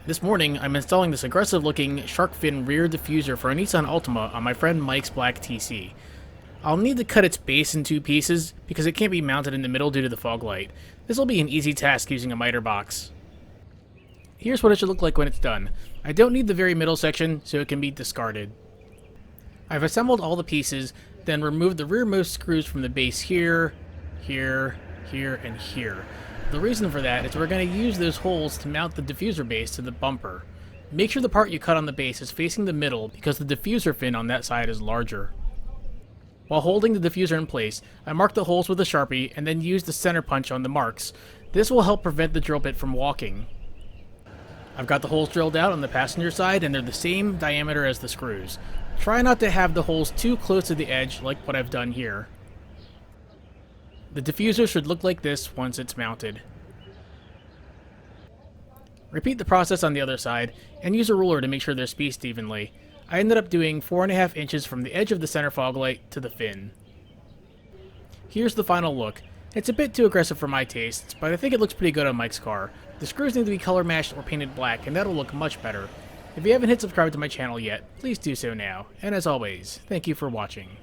This morning, I'm installing this aggressive-looking shark fin rear diffuser for a Nissan Altima on my friend Mike's black TC. I'll need to cut its base in two pieces because it can't be mounted in the middle due to the fog light. This will be an easy task using a miter box. Here's what it should look like when it's done. I don't need the very middle section, so it can be discarded. I've assembled all the pieces, then removed the rearmost screws from the base here, here, and here. The reason for that is we're going to use those holes to mount the diffuser base to the bumper. Make sure the part you cut on the base is facing the middle because the diffuser fin on that side is larger. While holding the diffuser in place, I marked the holes with a Sharpie and then used the center punch on the marks. This will help prevent the drill bit from walking. I've got the holes drilled out on the passenger side and they're the same diameter as the screws. Try not to have the holes too close to the edge like what I've done here. The diffuser should look like this once it's mounted. Repeat the process on the other side, and use a ruler to make sure they're spaced evenly. I ended up doing 4.5 inches from the edge of the center fog light to the fin. Here's the final look. It's a bit too aggressive for my tastes, but I think it looks pretty good on Mike's car. The screws need to be color matched or painted black, and that'll look much better. If you haven't hit subscribe to my channel yet, please do so now. And as always, thank you for watching.